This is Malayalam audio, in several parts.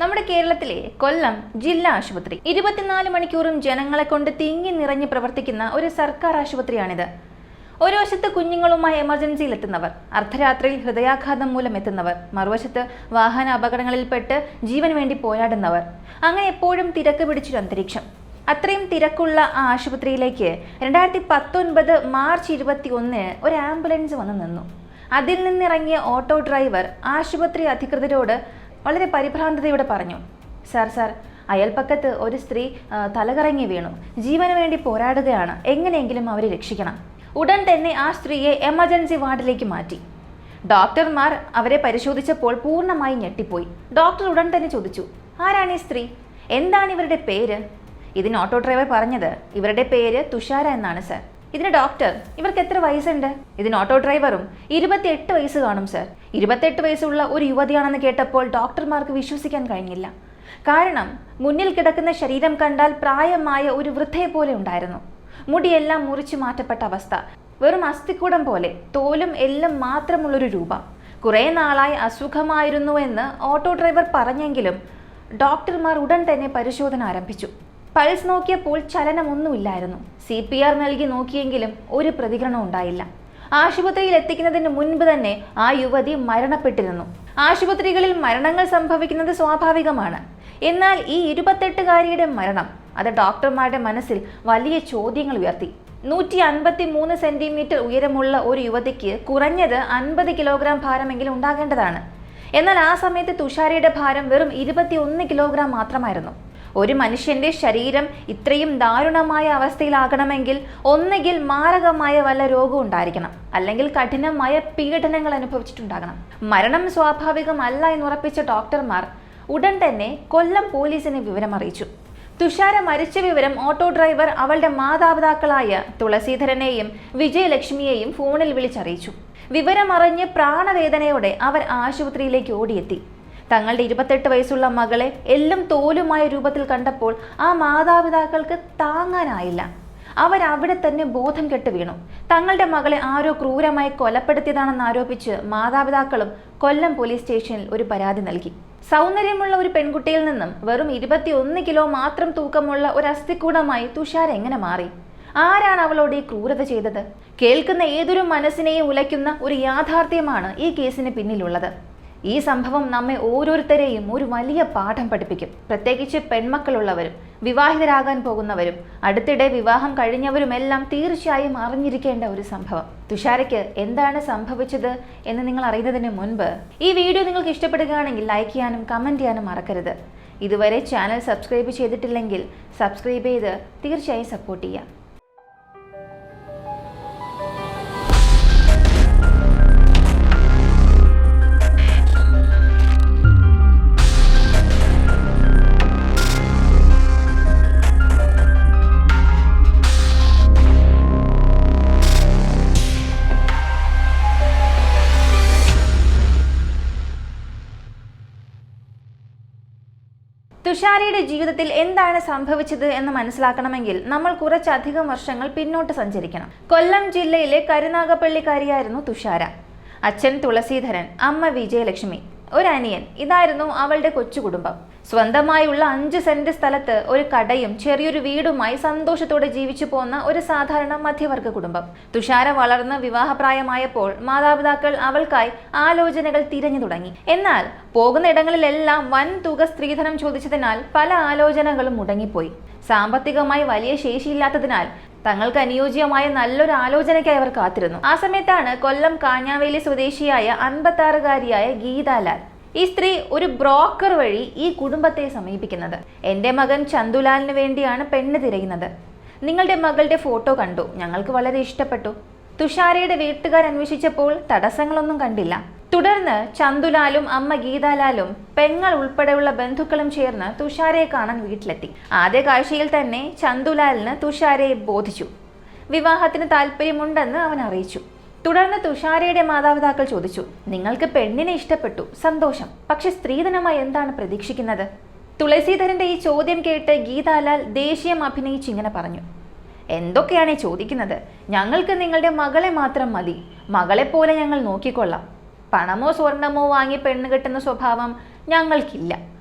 നമ്മുടെ കേരളത്തിലെ കൊല്ലം ജില്ലാ ആശുപത്രി 24 മണിക്കൂറും ജനങ്ങളെ കൊണ്ട് തിങ്ങി നിറഞ്ഞ് പ്രവർത്തിക്കുന്ന ഒരു സർക്കാർ ആശുപത്രിയാണിത്. ഒരു വശത്ത് കുഞ്ഞുങ്ങളുമായി എമർജൻസിയിൽ എത്തുന്നവർ, അർദ്ധരാത്രിയിൽ ഹൃദയാഘാതം മൂലം എത്തുന്നവർ, മറുവശത്ത് വാഹന അപകടങ്ങളിൽപ്പെട്ട് ജീവന് വേണ്ടി പോരാടുന്നവർ. അങ്ങനെ എപ്പോഴും തിരക്ക് പിടിച്ചൊരു അന്തരീക്ഷം. അത്രയും തിരക്കുള്ള ആ ആശുപത്രിയിലേക്ക് 2019 മാർച്ച് 21 ഒരു ആംബുലൻസ് വന്നു നിന്നു. അതിൽ നിന്നിറങ്ങിയ ഓട്ടോ ഡ്രൈവർ ആശുപത്രി അധികൃതരോട് വളരെ പരിഭ്രാന്തതയോടെ പറഞ്ഞു, സാർ അയൽപ്പക്കത്ത് ഒരു സ്ത്രീ തലകറങ്ങി വീണു, ജീവന് വേണ്ടി പോരാടുകയാണ്, എങ്ങനെയെങ്കിലും അവരെ രക്ഷിക്കണം. ഉടൻ തന്നെ ആ സ്ത്രീയെ എമർജൻസി വാർഡിലേക്ക് മാറ്റി. ഡോക്ടർമാർ അവരെ പരിശോധിച്ചപ്പോൾ പൂർണ്ണമായി ഞെട്ടിപ്പോയി. ഡോക്ടർ ഉടൻ തന്നെ ചോദിച്ചു, ആരാണ് ഈ സ്ത്രീ, എന്താണ് ഇവരുടെ പേര്? ഇതിന് ഓട്ടോ ഡ്രൈവർ പറഞ്ഞത്, ഇവരുടെ പേര് തുഷാര എന്നാണ് സർ. ഇതിന് ഡോക്ടർ, ഇവർക്ക് എത്ര വയസ്സുണ്ട്? ഇതിന് ഓട്ടോ ഡ്രൈവറും 28 വയസ്സ് കാണും സർ. 28 വയസ്സുള്ള ഒരു യുവതിയാണെന്ന് കേട്ടപ്പോൾ ഡോക്ടർമാർക്ക് വിശ്വസിക്കാൻ കഴിഞ്ഞില്ല. കാരണം മുന്നിൽ കിടക്കുന്ന ശരീരം കണ്ടാൽ പ്രായമായ ഒരു വൃദ്ധയെ പോലെ ഉണ്ടായിരുന്നു. മുടിയെല്ലാം മുറിച്ചു മാറ്റപ്പെട്ട അവസ്ഥ, വെറും അസ്ഥിക്കൂടം പോലെ, തോലും എല്ലാം മാത്രമുള്ളൊരു രൂപ. കുറേ നാളായി അസുഖമായിരുന്നു എന്ന് ഓട്ടോ ഡ്രൈവർ പറഞ്ഞെങ്കിലും ഡോക്ടർമാർ ഉടൻ തന്നെ പരിശോധന ആരംഭിച്ചു. പൾസ് നോക്കിയപ്പോൾ ചലനമൊന്നുമില്ലായിരുന്നു. CPR നൽകി നോക്കിയെങ്കിലും ഒരു പ്രതികരണം ഉണ്ടായില്ല. ആശുപത്രിയിൽ എത്തിക്കുന്നതിന് മുൻപ് തന്നെ ആ യുവതി മരണപ്പെട്ടിരുന്നു. ആശുപത്രികളിൽ മരണങ്ങൾ സംഭവിക്കുന്നത് സ്വാഭാവികമാണ്. എന്നാൽ ഈ 28-കാരിയുടെ മരണം അത് ഡോക്ടർമാരുടെ മനസ്സിൽ വലിയ ചോദ്യങ്ങൾ ഉയർത്തി. 153 സെന്റിമീറ്റർ ഉയരമുള്ള ഒരു യുവതിക്ക് കുറഞ്ഞത് 50 കിലോഗ്രാം ഭാരമെങ്കിലും ഉണ്ടാകേണ്ടതാണ്. എന്നാൽ ആ സമയത്ത് തുഷാരയുടെ ഭാരം വെറും 21 കിലോഗ്രാം മാത്രമായിരുന്നു. ഒരു മനുഷ്യന്റെ ശരീരം ഇത്രയും ദാരുണമായ അവസ്ഥയിലാകണമെങ്കിൽ ഒന്നുകിൽ മാരകമായ വല്ല രോഗവും ഉണ്ടായിരിക്കണം, അല്ലെങ്കിൽ കഠിനമായ പീഡനങ്ങൾ അനുഭവിച്ചിട്ടുണ്ടാകണം. മരണം സ്വാഭാവികമല്ല എന്നുറപ്പിച്ച ഡോക്ടർമാർ ഉടൻ തന്നെ കൊല്ലം പോലീസിനെ വിവരമറിയിച്ചു. തുഷാര മരിച്ച വിവരം ഓട്ടോ ഡ്രൈവർ അവളുടെ മാതാപിതാക്കളായ തുളസീധരനെയും വിജയലക്ഷ്മിയെയും ഫോണിൽ വിളിച്ചറിയിച്ചു. വിവരമറിഞ്ഞ് പ്രാണവേദനയോടെ അവർ ആശുപത്രിയിലേക്ക് ഓടിയെത്തി. തങ്ങളുടെ 28 വയസ്സുള്ള മകളെ എല്ലാം തോലുമായ രൂപത്തിൽ കണ്ടപ്പോൾ ആ മാതാപിതാക്കൾക്ക് താങ്ങാനായില്ല. അവരവിടെ തന്നെ ബോധം കെട്ട് വീണു. തങ്ങളുടെ മകളെ ആരോ ക്രൂരമായി കൊലപ്പെടുത്തിയതാണെന്ന് ആരോപിച്ച് മാതാപിതാക്കളും കൊല്ലം പോലീസ് സ്റ്റേഷനിൽ ഒരു പരാതി നൽകി. സൗന്ദര്യമുള്ള ഒരു പെൺകുട്ടിയിൽ നിന്നും വെറും 21 കിലോ മാത്രം തൂക്കമുള്ള ഒരു അസ്ഥിക്കൂടമായി തുഷാര എങ്ങനെ മാറി? ആരാണ് അവളോട് ഈ ക്രൂരത ചെയ്തത്? കേൾക്കുന്ന ഏതൊരു മനസ്സിനെയും ഉലയ്ക്കുന്ന ഒരു യാഥാർത്ഥ്യമാണ് ഈ കേസിന് പിന്നിലുള്ളത്. ഈ സംഭവം നമ്മെ ഓരോരുത്തരെയും ഒരു വലിയ പാഠം പഠിപ്പിക്കും. പ്രത്യേകിച്ച് പെൺമക്കളുള്ളവരും വിവാഹിതരാകാൻ പോകുന്നവരും അടുത്തിടെ വിവാഹം കഴിഞ്ഞവരുമെല്ലാം തീർച്ചയായും അറിഞ്ഞിരിക്കേണ്ട ഒരു സംഭവം. തുഷാരയ്ക്ക് എന്താണ് സംഭവിച്ചത് എന്ന് നിങ്ങൾ അറിയുന്നതിന് മുൻപ് ഈ വീഡിയോ നിങ്ങൾക്ക് ഇഷ്ടപ്പെടുകയാണെങ്കിൽ ലൈക്ക് ചെയ്യാനും കമൻറ്റ് ചെയ്യാനും മറക്കരുത്. ഇതുവരെ ചാനൽ സബ്സ്ക്രൈബ് ചെയ്തിട്ടില്ലെങ്കിൽ സബ്സ്ക്രൈബ് ചെയ്ത് തീർച്ചയായും സപ്പോർട്ട് ചെയ്യാം. തുഷാരയുടെ ജീവിതത്തിൽ എന്താണ് സംഭവിച്ചത് എന്ന് മനസ്സിലാക്കണമെങ്കിൽ നമ്മൾ കുറച്ചധികം വർഷങ്ങൾ പിന്നോട്ട് സഞ്ചരിക്കണം. കൊല്ലം ജില്ലയിലെ കരുനാഗപ്പള്ളിക്കാരിയായിരുന്നു തുഷാര. അച്ഛൻ തുളസീധരൻ, അമ്മ വിജയലക്ഷ്മി, ഒരു അനിയൻ. ഇതായിരുന്നു അവളുടെ കൊച്ചു കുടുംബം. സ്വന്തമായുള്ള 5 സെന്റ് സ്ഥലത്ത് ഒരു കടയും ചെറിയൊരു വീടുമായി സന്തോഷത്തോടെ ജീവിച്ചു പോന്ന ഒരു സാധാരണ മധ്യവർഗ കുടുംബം. തുഷാര വളർന്ന് വിവാഹപ്രായമായപ്പോൾ മാതാപിതാക്കൾ അവൾക്കായി ആലോചനകൾ തിരഞ്ഞു തുടങ്ങി. എന്നാൽ പോകുന്ന ഇടങ്ങളിലെല്ലാം വൻ തുക സ്ത്രീധനം ചോദിച്ചതിനാൽ പല ആലോചനകളും മുടങ്ങിപ്പോയി. സാമ്പത്തികമായി വലിയ ശേഷിയില്ലാത്തതിനാൽ തങ്ങൾക്ക് അനുയോജ്യമായ നല്ലൊരു ആലോചനയ്ക്കായി അവർ കാത്തിരുന്നു. ആ സമയത്താണ് കൊല്ലം കാഞ്ഞാവേലി സ്വദേശിയായ 56-കാരിയായ ഗീതാലാൽ. ഈ സ്ത്രീ ഒരു ബ്രോക്കർ വഴി ഈ കുടുംബത്തെ സമീപിക്കുന്നത്. എൻ്റെ മകൻ ചന്തുലാലിന് വേണ്ടിയാണ് പെണ്ണ് തിരയുന്നത്. നിങ്ങളുടെ മകളുടെ ഫോട്ടോ കണ്ടു, ഞങ്ങൾക്ക് വളരെ ഇഷ്ടപ്പെട്ടു. തുഷാരയുടെ വീട്ടുകാർ അന്വേഷിച്ചപ്പോൾ തടസ്സങ്ങളൊന്നും കണ്ടില്ല. തുടർന്ന് ചന്തുലാലും അമ്മ ഗീതാലാലും പെങ്ങൾ ഉൾപ്പെടെയുള്ള ബന്ധുക്കളും ചേർന്ന് തുഷാരയെ കാണാൻ വീട്ടിലെത്തി. ആദ്യ കാഴ്ചയിൽ തന്നെ ചന്തുലാലിന് തുഷാരയെ ബോധിച്ചു. വിവാഹത്തിന് താല്പര്യമുണ്ടെന്ന് അവൻ അറിയിച്ചു. തുടർന്ന് തുഷാരയുടെ മാതാപിതാക്കൾ ചോദിച്ചു, നിങ്ങൾക്ക് പെണ്ണിനെ ഇഷ്ടപ്പെട്ടു, സന്തോഷം, പക്ഷെ സ്ത്രീധനമായി എന്താണ് പ്രതീക്ഷിക്കുന്നത്? തുളസീധരന്റെ ഈ ചോദ്യം കേട്ട് ഗീതാലാൽ ദേഷ്യം അഭിനയിച്ച് ഇങ്ങനെ പറഞ്ഞു, എന്തൊക്കെയാണ് ചോദിക്കുന്നത്? ഞങ്ങൾക്ക് നിങ്ങളുടെ മകളെ മാത്രം മതി. മകളെപ്പോലെ ഞങ്ങൾ നോക്കിക്കൊള്ളാം. പണമോ സ്വർണമോ വാങ്ങി പെണ്ണ് കെട്ടുന്ന സ്വഭാവം ഞങ്ങൾക്കില്ല.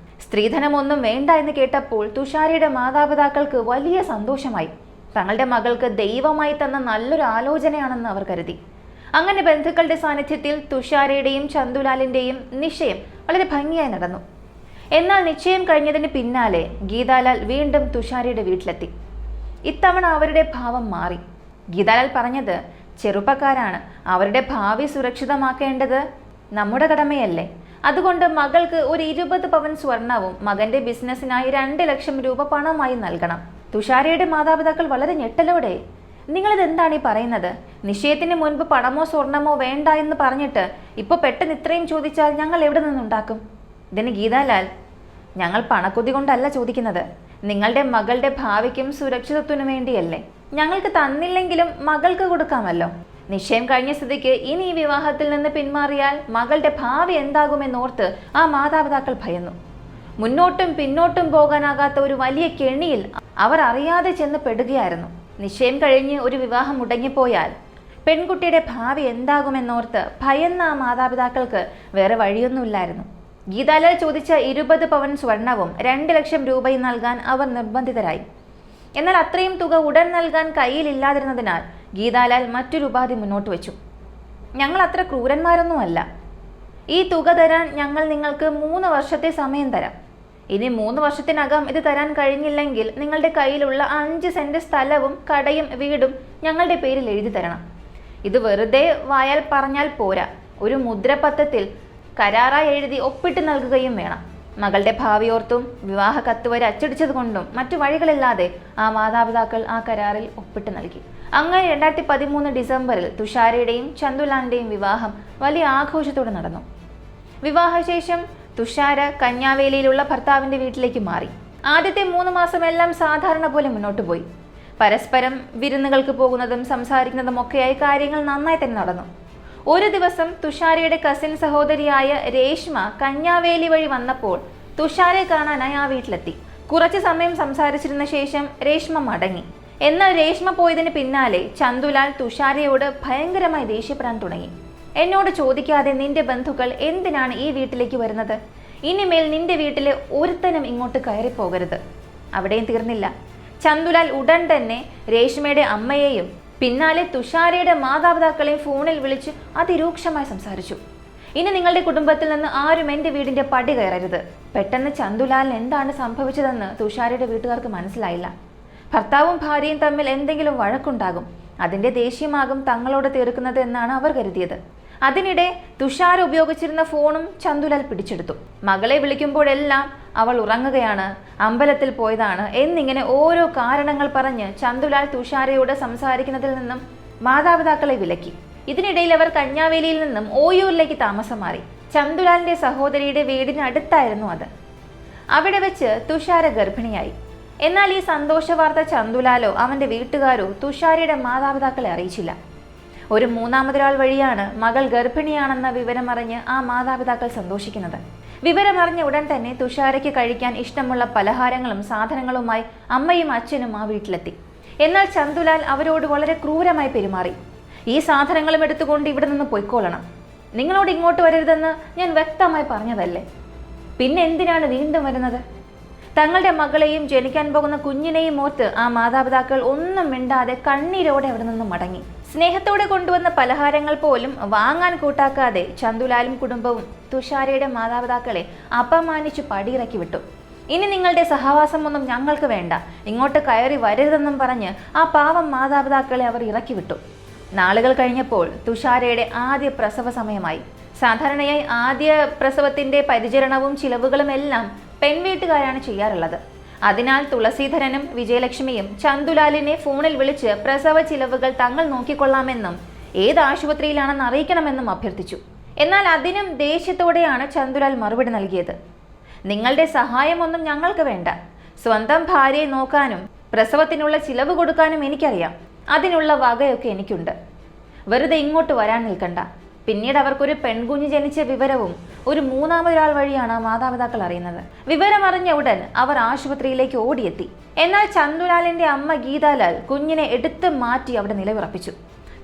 സ്ത്രീധനമൊന്നും വേണ്ട എന്ന് കേട്ടപ്പോൾ തുഷാരയുടെ മാതാപിതാക്കൾക്ക് വലിയ സന്തോഷമായി. തങ്ങളുടെ മകൾക്ക് ദൈവമായി തന്ന നല്ലൊരു ആലോചനയാണെന്ന് അവർ കരുതി. അങ്ങനെ ബന്ധുക്കളുടെ സാന്നിധ്യത്തിൽ തുഷാരയുടെയും ചന്തുലാലിന്റെയും നിശ്ചയം വളരെ ഭംഗിയായി നടന്നു. എന്നാൽ നിശ്ചയം കഴിഞ്ഞതിന് പിന്നാലെ ഗീതാലാൽ വീണ്ടും തുഷാരയുടെ വീട്ടിലെത്തി. ഇത്തവണ അവരുടെ ഭാവം മാറി. ഗീതാലാൽ പറഞ്ഞത്, ചെറുപ്പക്കാരാണ്, അവരുടെ ഭാവി സുരക്ഷിതമാക്കേണ്ടത് നമ്മുടെ കടമയല്ലേ. അതുകൊണ്ട് മകൾക്ക് ഒരു 20 പവൻ സ്വർണവും മകന്റെ ബിസിനസ്സിനായി 2 ലക്ഷം രൂപ പണമായി നൽകണം. തുഷാരയുടെ മാതാപിതാക്കൾ വളരെ ഞെട്ടലോടെ, നിങ്ങളിത് എന്താണ് ഈ പറയുന്നത്? നിശ്ചയത്തിന് മുൻപ് പണമോ സ്വർണമോ വേണ്ട എന്ന് പറഞ്ഞിട്ട് ഇപ്പൊ പെട്ടെന്ന് ഇത്രയും ചോദിച്ചാൽ ഞങ്ങൾ എവിടെ നിന്നുണ്ടാക്കും? ഇതിന് ഗീതാലാൽ, ഞങ്ങൾ പണക്കൊതി കൊണ്ടല്ല ചോദിക്കുന്നത്, നിങ്ങളുടെ മകളുടെ ഭാവിക്കും സുരക്ഷിതത്വത്തിനു വേണ്ടിയല്ലേ. ഞങ്ങൾക്ക് തന്നില്ലെങ്കിലും മകൾക്ക് കൊടുക്കാമല്ലോ. നിശ്ചയം കഴിഞ്ഞ സ്ഥിതിക്ക് ഇനി ഈ വിവാഹത്തിൽ നിന്ന് പിന്മാറിയാൽ മകളുടെ ഭാവി എന്താകുമെന്നോർത്ത് ആ മാതാപിതാക്കൾ ഭയന്നു. മുന്നോട്ടും പിന്നോട്ടും പോകാനാകാത്ത ഒരു വലിയ കെണിയിൽ അവർ അറിയാതെ ചെന്ന് പെടുകയായിരുന്നു. നിശ്ചയം കഴിഞ്ഞ് ഒരു വിവാഹം മുടങ്ങിപ്പോയാൽ പെൺകുട്ടിയുടെ ഭാവി എന്താകുമെന്നോർത്ത് ഭയന്ന ആ മാതാപിതാക്കൾക്ക് വേറെ വഴിയൊന്നുമില്ലായിരുന്നു. ഗീതാലാൽ ചോദിച്ച 20 പവൻ സ്വർണവും 2 ലക്ഷം രൂപയും നൽകാൻ അവർ നിർബന്ധിതരായി. എന്നാൽ അത്രയും തുക ഉടൻ നൽകാൻ കയ്യിലില്ലാതിരുന്നതിനാൽ ഗീതാലാൽ മറ്റൊരു ഉപാധി മുന്നോട്ട് വെച്ചു. ഞങ്ങൾ അത്ര ക്രൂരന്മാരൊന്നുമല്ല. ഈ തുക തരാൻ ഞങ്ങൾ നിങ്ങൾക്ക് 3 വർഷത്തെ സമയം തരാം. ഇനി 3 വർഷത്തിനകം ഇത് തരാൻ കഴിഞ്ഞില്ലെങ്കിൽ നിങ്ങളുടെ കയ്യിലുള്ള 5 സെന്റ് സ്ഥലവും കടയും വീടും ഞങ്ങളുടെ പേരിൽ എഴുതി തരണം. ഇത് വെറുതെ വായാൽ പറഞ്ഞാൽ പോരാ, ഒരു മുദ്രപത്രത്തിൽ കരാറായി എഴുതി ഒപ്പിട്ട് നൽകുകയും വേണം. മകളുടെ ഭാവിയോർത്തും വിവാഹ കത്ത് വരെ അച്ചടിച്ചത് കൊണ്ടും മറ്റു വഴികളില്ലാതെ ആ മാതാപിതാക്കൾ ആ കരാറിൽ ഒപ്പിട്ട് നൽകി. അങ്ങനെ 2013 ഡിസംബറിൽ തുഷാരയുടെയും ചന്തുലാലിന്റെയും വിവാഹം വലിയ ആഘോഷത്തോടെ നടന്നു. വിവാഹശേഷം തുഷാര കന്യാവേലിയിലുള്ള ഭർത്താവിന്റെ വീട്ടിലേക്ക് മാറി. ആദ്യത്തെ 3 മാസം എല്ലാം സാധാരണ പോലെ മുന്നോട്ട് പോയി. പരസ്പരം വിരുന്നുകൾക്ക് പോകുന്നതും സംസാരിക്കുന്നതും ഒക്കെയായി കാര്യങ്ങൾ നന്നായി തന്നെ നടന്നു. ഒരു ദിവസം തുഷാരയുടെ കസിൻ സഹോദരിയായ രേഷ്മ കന്യാവേലി വഴി വന്നപ്പോൾ തുഷാരയെ കാണാനായി ആ വീട്ടിലെത്തി. കുറച്ചു സമയം സംസാരിച്ചിരുന്ന ശേഷം രേഷ്മ മടങ്ങി. എന്നാൽ രേഷ്മ പോയതിന് പിന്നാലെ ചന്തുലാൽ തുഷാരയോട് ഭയങ്കരമായി ദേഷ്യപ്പെടാൻ തുടങ്ങി. എന്നോട് ചോദിക്കാതെ നിന്റെ ബന്ധുക്കൾ എന്തിനാണ് ഈ വീട്ടിലേക്ക് വരുന്നത്? ഇനിമേൽ നിന്റെ വീട്ടിലെ ഒരുത്തനും ഇങ്ങോട്ട് കയറിപ്പോകരുത്. അവിടെയും തീർന്നില്ല. ചന്തുലാൽ ഉടൻ തന്നെ രേഷ്മയുടെ അമ്മയെയും പിന്നാലെ തുഷാരയുടെ മാതാപിതാക്കളെയും ഫോണിൽ വിളിച്ച് അതിരൂക്ഷമായി സംസാരിച്ചു. ഇനി നിങ്ങളുടെ കുടുംബത്തിൽ നിന്ന് ആരും എൻ്റെ വീടിന്റെ പടി കയറരുത്. പെട്ടെന്ന് ചന്തുലാലിന് എന്താണ് സംഭവിച്ചതെന്ന് തുഷാരയുടെ വീട്ടുകാർക്ക് മനസ്സിലായില്ല. ഭർത്താവും ഭാര്യയും തമ്മിൽ എന്തെങ്കിലും വഴക്കുണ്ടാകും, അതിന്റെ ദേഷ്യമാകും തങ്ങളോട് തീർക്കുന്നത് എന്നാണ് അവർ കരുതിയത്. അതിനിടെ തുഷാര ഉപയോഗിച്ചിരുന്ന ഫോണും ചന്തുലാൽ പിടിച്ചെടുത്തു. മകളെ വിളിക്കുമ്പോഴെല്ലാം അവൾ ഉറങ്ങുകയാണ്, അമ്പലത്തിൽ പോയതാണ് എന്നിങ്ങനെ ഓരോ കാരണങ്ങൾ പറഞ്ഞ് ചന്തുലാൽ തുഷാരയോട് സംസാരിക്കുന്നതിൽ നിന്നും മാതാപിതാക്കളെ വിലക്കി. ഇതിനിടയിൽ അവർ കന്യാവേലിയിൽ നിന്നും ഓയൂരിലേക്ക് താമസം മാറി. ചന്തുലാലിന്റെ സഹോദരിയുടെ വീടിന് അടുത്തായിരുന്നു അത്. അവിടെ വെച്ച് തുഷാര ഗർഭിണിയായി. എന്നാൽ ഈ സന്തോഷ വാർത്ത ചന്തുലാലോ അവന്റെ വീട്ടുകാരോ തുഷാരയുടെ മാതാപിതാക്കളെ അറിയിച്ചില്ല. ഒരു മൂന്നാമതൊരാൾ വഴിയാണ് മകൾ ഗർഭിണിയാണെന്ന വിവരമറിഞ്ഞ് ആ മാതാപിതാക്കൾ സന്തോഷിക്കുന്നത്. വിവരമറിഞ്ഞ ഉടൻ തന്നെ തുഷാരയ്ക്ക് കഴിക്കാൻ ഇഷ്ടമുള്ള പലഹാരങ്ങളും സാധനങ്ങളുമായി അമ്മയും അച്ഛനും ആ വീട്ടിലെത്തി. എന്നാൽ ചന്തുലാൽ അവരോട് വളരെ ക്രൂരമായി പെരുമാറി. ഈ സാധനങ്ങളും എടുത്തുകൊണ്ട് ഇവിടെ നിന്ന് പൊയ്ക്കോളണം, നിങ്ങളോട് ഇങ്ങോട്ട് വരരുതെന്ന് ഞാൻ വ്യക്തമായി പറഞ്ഞതല്ലേ, പിന്നെ എന്തിനാണ് വീണ്ടും വരുന്നത്? തങ്ങളുടെ മകളെയും ജനിക്കാൻ പോകുന്ന കുഞ്ഞിനെയും ഓർത്ത് ആ മാതാപിതാക്കൾ ഒന്നും മിണ്ടാതെ കണ്ണീരോടെ അവിടെ നിന്ന് മടങ്ങി. സ്നേഹത്തോടെ കൊണ്ടുവന്ന പലഹാരങ്ങൾ പോലും വാങ്ങാൻ കൂട്ടാക്കാതെ ചന്തുലാലും കുടുംബവും തുഷാരയുടെ മാതാപിതാക്കളെ അപമാനിച്ചു പടിയിറക്കി വിട്ടു. ഇനി നിങ്ങളുടെ സഹവാസമൊന്നും ഞങ്ങൾക്ക് വേണ്ട, ഇങ്ങോട്ട് കയറി വരരുതെന്നും പറഞ്ഞ് ആ പാവം മാതാപിതാക്കളെ അവർ ഇറക്കി വിട്ടു. നാളുകൾ കഴിഞ്ഞപ്പോൾ തുഷാരയുടെ ആദ്യ പ്രസവ സമയമായി. സാധാരണയായി ആദ്യ പ്രസവത്തിന്റെ പരിചരണവും ചിലവുകളും എല്ലാം പെൺവീട്ടുകാരാണ് ചെയ്യാറുള്ളത്. അതിനാൽ തുളസീധരനും വിജയലക്ഷ്മിയും ചന്തുലാലിനെ ഫോണിൽ വിളിച്ച് പ്രസവ ചിലവുകൾ തങ്ങൾ നോക്കിക്കൊള്ളാമെന്നും ഏത് ആശുപത്രിയിലാണെന്ന് അറിയിക്കണമെന്നും അഭ്യർത്ഥിച്ചു. എന്നാൽ അതിനും ദേഷ്യത്തോടെയാണ് ചന്തുലാൽ മറുപടി നൽകിയത്. നിങ്ങളുടെ സഹായമൊന്നും ഞങ്ങൾക്ക് വേണ്ട, സ്വന്തം ഭാര്യയെ നോക്കാനും പ്രസവത്തിനുള്ള ചിലവ് കൊടുക്കാനും എനിക്കറിയാം, അതിനുള്ള വകയൊക്കെ എനിക്കുണ്ട്, വെറുതെ ഇങ്ങോട്ട് വരാൻ നിൽക്കണ്ട. പിന്നീട് അവർക്കൊരു പെൺകുഞ്ഞ് ജനിച്ച വിവരവും ഒരു മൂന്നാമതൊരാൾ വഴിയാണ് മാതാപിതാക്കൾ അറിയുന്നത്. വിവരമറിഞ്ഞ ഉടൻ അവർ ആശുപത്രിയിലേക്ക് ഓടിയെത്തി. എന്നാൽ ചന്തുലാലിന്റെ അമ്മ ഗീതാലാൽ കുഞ്ഞിനെ എടുത്ത് മാറ്റി അവിടെ നിലയുറപ്പിച്ചു.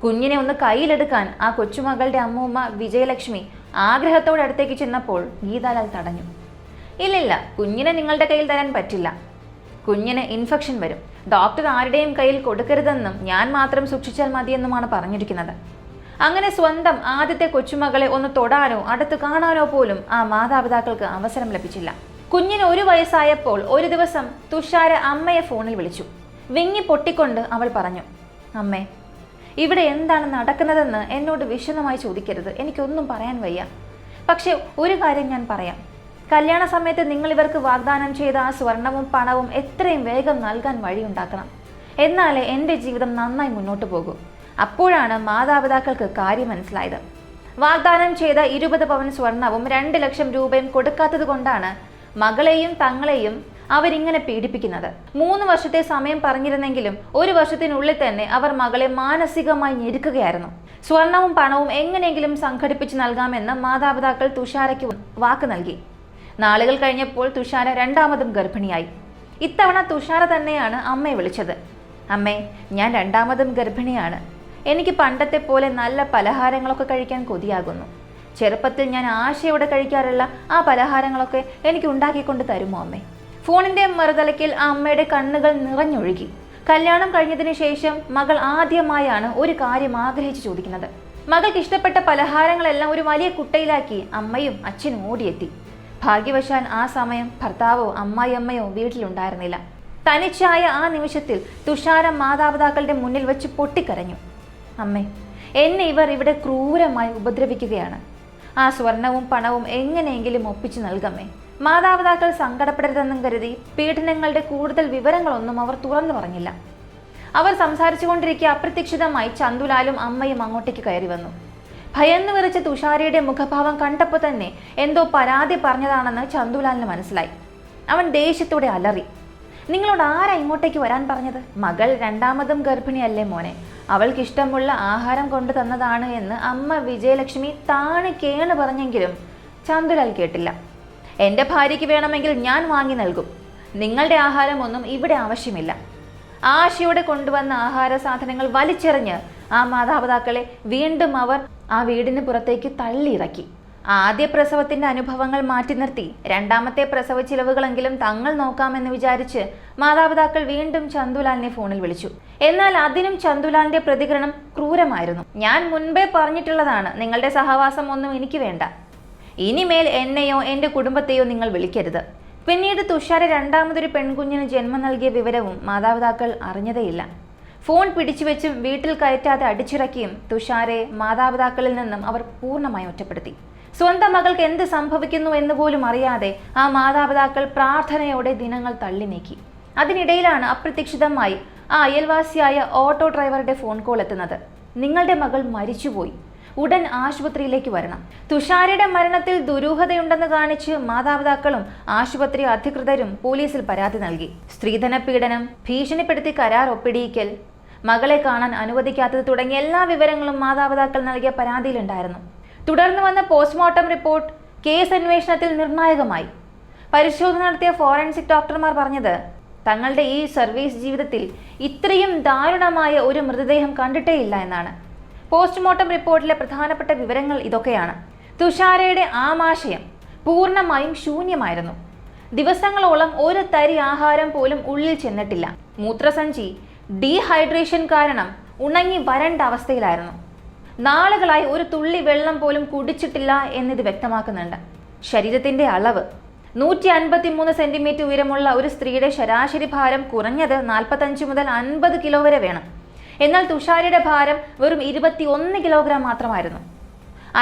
കുഞ്ഞിനെ ഒന്ന് കയ്യിലെടുക്കാൻ ആ കൊച്ചുമകളുടെ അമ്മൂമ്മ വിജയലക്ഷ്മി ആഗ്രഹത്തോടെ അടുത്തേക്ക് ചെന്നപ്പോൾ ഗീതാലാൽ തടഞ്ഞു. ഇല്ലില്ല, കുഞ്ഞിനെ നിങ്ങളുടെ കയ്യിൽ തരാൻ പറ്റില്ല. കുഞ്ഞിന് ഇൻഫെക്ഷൻ വരും. ഡോക്ടർ ആരുടെയും കയ്യിൽ കൊടുക്കരുതെന്നും ഞാൻ മാത്രം സൂക്ഷിച്ചാൽ മതിയെന്നുമാണ് പറഞ്ഞിരിക്കുന്നത്. അങ്ങനെ സ്വന്തം ആദ്യത്തെ കൊച്ചുമകളെ ഒന്ന് തൊടാനോ അടുത്ത് കാണാനോ പോലും ആ മാതാപിതാക്കൾക്ക് അവസരം ലഭിച്ചില്ല. കുഞ്ഞിന് 1 വയസ്സായപ്പോൾ ഒരു ദിവസം തുഷാര അമ്മയെ ഫോണിൽ വിളിച്ചു. വിങ്ങി പൊട്ടിക്കൊണ്ട് അവൾ പറഞ്ഞു, അമ്മേ, ഇവിടെ എന്താണ് നടക്കുന്നതെന്ന് എന്നോട് വിശദമായി ചോദിക്കരുത്. എനിക്കൊന്നും പറയാൻ വയ്യ. പക്ഷെ ഒരു കാര്യം ഞാൻ പറയാം. കല്യാണ സമയത്ത് നിങ്ങൾ ഇവർക്ക് വാഗ്ദാനം ചെയ്ത ആ സ്വർണവും പണവും എത്രയും വേഗം നൽകാൻ വഴിയുണ്ടാക്കണം. എന്നാലേ എൻ്റെ ജീവിതം നന്നായി മുന്നോട്ട് പോകൂ. അപ്പോഴാണ് മാതാപിതാക്കൾക്ക് കാര്യം മനസ്സിലായത്. വാഗ്ദാനം ചെയ്ത 20 പവൻ സ്വർണവും 2 ലക്ഷം രൂപയും കൊടുക്കാത്തത് കൊണ്ടാണ് മകളെയും തങ്ങളെയും അവരിങ്ങനെ പീഡിപ്പിക്കുന്നത്. 3 വർഷത്തെ സമയം പറഞ്ഞിരുന്നെങ്കിലും 1 വർഷത്തിനുള്ളിൽ തന്നെ അവർ മകളെ മാനസികമായി ഞെരുക്കുകയായിരുന്നു. സ്വർണവും പണവും എങ്ങനെയെങ്കിലും സംഘടിപ്പിച്ച് നൽകാമെന്ന് മാതാപിതാക്കൾ തുഷാരയ്ക്ക് വാക്ക് നൽകി. നാളുകൾ കഴിഞ്ഞപ്പോൾ തുഷാര 2ാമതും ഗർഭിണിയായി. ഇത്തവണ തുഷാര തന്നെയാണ് അമ്മയെ വിളിച്ചത്. അമ്മേ, ഞാൻ 2ാമതും ഗർഭിണിയാണ്. എനിക്ക് പണ്ടത്തെ പോലെ നല്ല പലഹാരങ്ങളൊക്കെ കഴിക്കാൻ കൊതിയാകുന്നു. ചെറുപ്പത്തിൽ ഞാൻ ആശയോടെ കഴിക്കാറുള്ള ആ പലഹാരങ്ങളൊക്കെ എനിക്ക് ഉണ്ടാക്കിക്കൊണ്ട് തരുമോ അമ്മേ? ഫോണിന്റെ മറുതലയ്ക്കിൽ ആ അമ്മയുടെ കണ്ണുകൾ നിറഞ്ഞൊഴുകി. കല്യാണം കഴിഞ്ഞതിന് ശേഷം മകൾ ആദ്യമായാണ് ഒരു കാര്യം ആഗ്രഹിച്ചു ചോദിക്കുന്നത്. മകൾക്ക് ഇഷ്ടപ്പെട്ട പലഹാരങ്ങളെല്ലാം ഒരു വലിയ കുട്ടയിലാക്കി അമ്മയും അച്ഛനും ഓടിയെത്തി. ഭാഗ്യവശാൽ ആ സമയം ഭർത്താവോ അമ്മായിയമ്മയോ വീട്ടിലുണ്ടായിരുന്നില്ല. തനിച്ചായ ആ നിമിഷത്തിൽ തുഷാര മാതാപിതാക്കളുടെ മുന്നിൽ വെച്ച് പൊട്ടിക്കരഞ്ഞു. അമ്മേ, എന്നെ ഇവർ ഇവിടെ ക്രൂരമായി ഉപദ്രവിക്കുകയാണ്. ആ സ്വർണവും പണവും എങ്ങനെയെങ്കിലും ഒപ്പിച്ചു നൽകമ്മേ. മാതാപിതാക്കൾ സങ്കടപ്പെടരുതെന്നും കരുതി പീഡനങ്ങളുടെ കൂടുതൽ വിവരങ്ങളൊന്നും അവർ തുറന്നു പറഞ്ഞില്ല. അവർ സംസാരിച്ചു കൊണ്ടിരിക്കെ അപ്രതീക്ഷിതമായി ചന്തുലാലും അമ്മയും അങ്ങോട്ടേക്ക് കയറി വന്നു. ഭയന്നു വിറച്ച തുഷാരയുടെ മുഖഭാവം കണ്ടപ്പോൾ തന്നെ എന്തോ പരാതി പറഞ്ഞതാണെന്ന് ചന്തുലാലിന് മനസ്സിലായി. അവൻ ദേഷ്യത്തോടെ അലറി, നിങ്ങളോട് ആരാ ഇങ്ങോട്ടേക്ക് വരാൻ പറഞ്ഞത്? മകൾ 2ാമതും ഗർഭിണിയല്ലേ മോനെ? അവൾക്കിഷ്ടമുള്ള ആഹാരം കൊണ്ടു തന്നതാണ് എന്ന് അമ്മ വിജയലക്ഷ്മി താണ് കേണ് പറഞ്ഞെങ്കിലും ചന്തുലാൽ കേട്ടില്ല. എൻ്റെ ഭാര്യയ്ക്ക് വേണമെങ്കിൽ ഞാൻ വാങ്ങി നൽകും. നിങ്ങളുടെ ആഹാരമൊന്നും ഇവിടെ ആവശ്യമില്ല. ആശയോടെ കൊണ്ടുവന്ന ആഹാര സാധനങ്ങൾ വലിച്ചെറിഞ്ഞ് ആ മാതാപിതാക്കളെ വീണ്ടും അവർ ആ വീടിന് പുറത്തേക്ക് തള്ളിയിറക്കി. ആദ്യ പ്രസവത്തിന്റെ അനുഭവങ്ങൾ മാറ്റി നിർത്തി 2ാമത്തെ പ്രസവ ചിലവുകളെങ്കിലും തങ്ങൾ നോക്കാമെന്ന് വിചാരിച്ച് മാതാപിതാക്കൾ വീണ്ടും ചന്തുലാലിനെ ഫോണിൽ വിളിച്ചു. എന്നാൽ അതിനും ചന്തുലാലിന്റെ പ്രതികരണം ക്രൂരമായിരുന്നു. ഞാൻ മുൻപേ പറഞ്ഞിട്ടുള്ളതാണ്, നിങ്ങളുടെ സഹവാസം ഒന്നും എനിക്ക് വേണ്ട. ഇനിമേൽ എന്നെയോ എൻ്റെ കുടുംബത്തെയോ നിങ്ങൾ വിളിക്കരുത്. പിന്നീട് തുഷാര 2ാമതൊരു പെൺകുഞ്ഞിന് ജന്മം നൽകിയ വിവരവും മാതാപിതാക്കൾ അറിഞ്ഞതേയില്ല. ഫോൺ പിടിച്ചുവെച്ചും വീട്ടിൽ കയറ്റാതെ അടിച്ചിറക്കിയും തുഷാരയെ മാതാപിതാക്കളിൽ നിന്നും അവർ പൂർണ്ണമായി ഒറ്റപ്പെടുത്തി. സ്വന്തം മകൾക്ക് എന്ത് സംഭവിക്കുന്നു എന്ന് പോലും അറിയാതെ ആ മാതാപിതാക്കൾ പ്രാർത്ഥനയോടെ ദിനങ്ങൾ തള്ളി നീക്കി. അതിനിടയിലാണ് അപ്രതീക്ഷിതമായി ആ അയൽവാസിയായ ഓട്ടോ ഡ്രൈവറുടെ ഫോൺ കോൾ എത്തുന്നത്. നിങ്ങളുടെ മകൾ മരിച്ചുപോയി, ഉടൻ ആശുപത്രിയിലേക്ക് വരണം. തുഷാരയുടെ മരണത്തിൽ ദുരൂഹതയുണ്ടെന്ന് കാണിച്ച് മാതാപിതാക്കളും ആശുപത്രി അധികൃതരും പോലീസിൽ പരാതി നൽകി. സ്ത്രീധന പീഡനം, ഭീഷണിപ്പെടുത്തി കരാർ ഒപ്പിടിയിക്കൽ, മകളെ കാണാൻ അനുവദിക്കാത്തത് തുടങ്ങിയ എല്ലാ വിവരങ്ങളും മാതാപിതാക്കൾ നൽകിയ പരാതിയിലുണ്ടായിരുന്നു. തുടർന്ന് വന്ന പോസ്റ്റ്മോർട്ടം റിപ്പോർട്ട് കേസ് അന്വേഷണത്തിൽ നിർണായകമായി. പരിശോധന നടത്തിയ ഫോറൻസിക് ഡോക്ടർമാർ പറഞ്ഞത് തങ്ങളുടെ ഈ സർവീസ് ജീവിതത്തിൽ ഇത്രയും ദാരുണമായ ഒരു മൃതദേഹം കണ്ടിട്ടേയില്ല എന്നാണ്. പോസ്റ്റ്മോർട്ടം റിപ്പോർട്ടിലെ പ്രധാനപ്പെട്ട വിവരങ്ങൾ ഇതൊക്കെയാണ്. തുഷാരയുടെ ആമാശയം പൂർണ്ണമായും ശൂന്യമായിരുന്നു. ദിവസങ്ങളോളം ഒരു തരി ആഹാരം പോലും ഉള്ളിൽ ചെന്നിട്ടില്ല. മൂത്രസഞ്ചി ഡീഹൈഡ്രേഷൻ കാരണം ഉണങ്ങി വരണ്ട അവസ്ഥയിലായിരുന്നു. നാളുകളായി ഒരു തുള്ളി വെള്ളം പോലും കുടിച്ചിട്ടില്ല എന്നിത് വ്യക്തമാക്കുന്നുണ്ട്. ശരീരത്തിന്റെ അളവ് 153 സെന്റിമീറ്റർ ഉയരമുള്ള ഒരു സ്ത്രീയുടെ ശരാശരി ഭാരം കുറഞ്ഞത് 45 മുതൽ 50 കിലോ വരെ വേണം. എന്നാൽ തുഷാരയുടെ ഭാരം വെറും 21 കിലോഗ്രാം മാത്രമായിരുന്നു.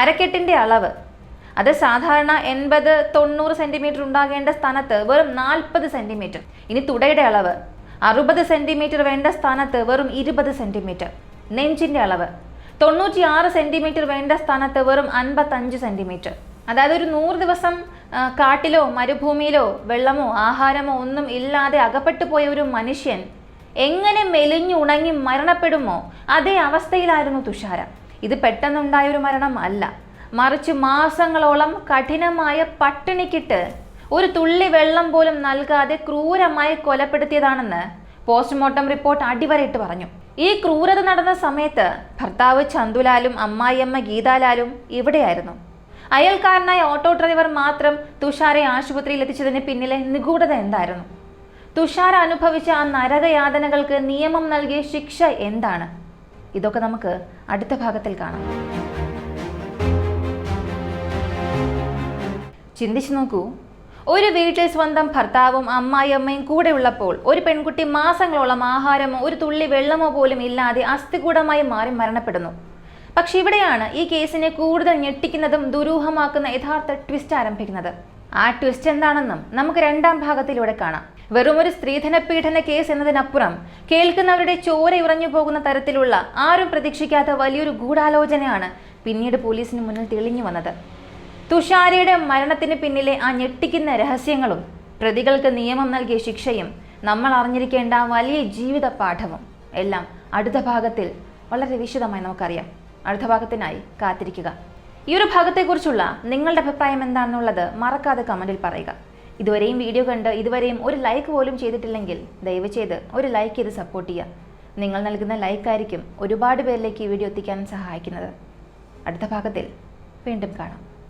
അരക്കെട്ടിന്റെ അളവ് അത് സാധാരണ 80-90 സെന്റിമീറ്റർ ഉണ്ടാകേണ്ട സ്ഥാനത്ത് വെറും 40 സെന്റിമീറ്റർ. ഇനി തുടയുടെ അളവ് 60 സെന്റിമീറ്റർ വേണ്ട സ്ഥാനത്ത് വെറും 20 സെന്റിമീറ്റർ. നെഞ്ചിന്റെ അളവ് 96 സെന്റിമീറ്റർ വേണ്ട സ്ഥാനത്ത് വെറും 55 സെന്റിമീറ്റർ. അതായത് ഒരു 100 ദിവസം കാട്ടിലോ മരുഭൂമിയിലോ വെള്ളമോ ആഹാരമോ ഒന്നും ഇല്ലാതെ അകപ്പെട്ടു പോയ ഒരു മനുഷ്യൻ എങ്ങനെ മെലിഞ്ഞു ഉണങ്ങി മരണപ്പെടുമോ അതേ അവസ്ഥയിലായിരുന്നു തുഷാര. ഇത് പെട്ടെന്നുണ്ടായ ഒരു മരണം അല്ല, മറിച്ച് മാസങ്ങളോളം കഠിനമായ പട്ടിണിക്കിട്ട് ഒരു തുള്ളി വെള്ളം പോലും നൽകാതെ ക്രൂരമായി കൊലപ്പെടുത്തിയതാണെന്ന് പോസ്റ്റ്മോർട്ടം റിപ്പോർട്ട് അടിവരയിട്ട് പറഞ്ഞു. ഈ ക്രൂരത നടന്ന സമയത്ത് ഭർത്താവ് ചന്തുലാലും അമ്മായിയമ്മ ഗീതാലാലും ഇവിടെയായിരുന്നു. അയൽക്കാരനായ ഓട്ടോ ഡ്രൈവർ മാത്രം തുഷാരെ ആശുപത്രിയിൽ എത്തിച്ചതിന് പിന്നിലെ നിഗൂഢത എന്തായിരുന്നു? തുഷാര അനുഭവിച്ച ആ നരകയാതനകൾക്ക് നിയമം നൽകിയ ശിക്ഷ എന്താണ്? ഇതൊക്കെ നമുക്ക് അടുത്ത ഭാഗത്തിൽ കാണാം. ചിന്തിച്ചു നോക്കൂ, ഒരു വീട്ടിൽ സ്വന്തം ഭർത്താവും അമ്മായിയമ്മയും കൂടെ ഉള്ളപ്പോൾ ഒരു പെൺകുട്ടി മാസങ്ങളോളം ആഹാരമോ ഒരു തുള്ളി വെള്ളമോ പോലും ഇല്ലാതെ അസ്ഥികൂടമായി മാറി മരണപ്പെടുന്നു. പക്ഷെ ഇവിടെയാണ് ഈ കേസിനെ കൂടുതൽ ഞെട്ടിക്കുന്നതും ദുരൂഹമാക്കുന്ന യഥാർത്ഥ ട്വിസ്റ്റ് ആരംഭിക്കുന്നത്. ആ ട്വിസ്റ്റ് എന്താണെന്നും നമുക്ക് രണ്ടാം ഭാഗത്തിലൂടെ കാണാം. വെറും ഒരു സ്ത്രീധന പീഡന കേസ് എന്നതിനപ്പുറം കേൾക്കുന്നവരുടെ ചോര ഉറഞ്ഞു പോകുന്ന തരത്തിലുള്ള ആരും പ്രതീക്ഷിക്കാത്ത വലിയൊരു ഗൂഢാലോചനയാണ് പിന്നീട് പോലീസിന് മുന്നിൽ തെളിഞ്ഞു വന്നത്. തുഷാരയുടെ മരണത്തിന് പിന്നിലെ ആ ഞെട്ടിക്കുന്ന രഹസ്യങ്ങളും പ്രതികൾക്ക് നിയമം നൽകിയ ശിക്ഷയും നമ്മൾ അറിഞ്ഞിരിക്കേണ്ട വലിയ ജീവിത പാഠവും എല്ലാം അടുത്ത ഭാഗത്തിൽ വളരെ വിശദമായി നമുക്കറിയാം. അടുത്ത ഭാഗത്തിനായി കാത്തിരിക്കുക. ഈ ഒരു ഭാഗത്തെക്കുറിച്ചുള്ള നിങ്ങളുടെ അഭിപ്രായം എന്താണെന്നുള്ളത് മറക്കാതെ കമൻറ്റിൽ പറയുക. ഇതുവരെയും വീഡിയോ കണ്ട് ഇതുവരെയും ഒരു ലൈക്ക് പോലും ചെയ്തിട്ടില്ലെങ്കിൽ ദയവ് ചെയ്ത് ഒരു ലൈക്ക് ചെയ്ത് സപ്പോർട്ട് ചെയ്യുക. നിങ്ങൾ നൽകുന്ന ലൈക്കായിരിക്കും ഒരുപാട് പേരിലേക്ക് ഈ വീഡിയോ എത്തിക്കാൻ സഹായിക്കുന്നത്. അടുത്ത ഭാഗത്തിൽ വീണ്ടും കാണാം.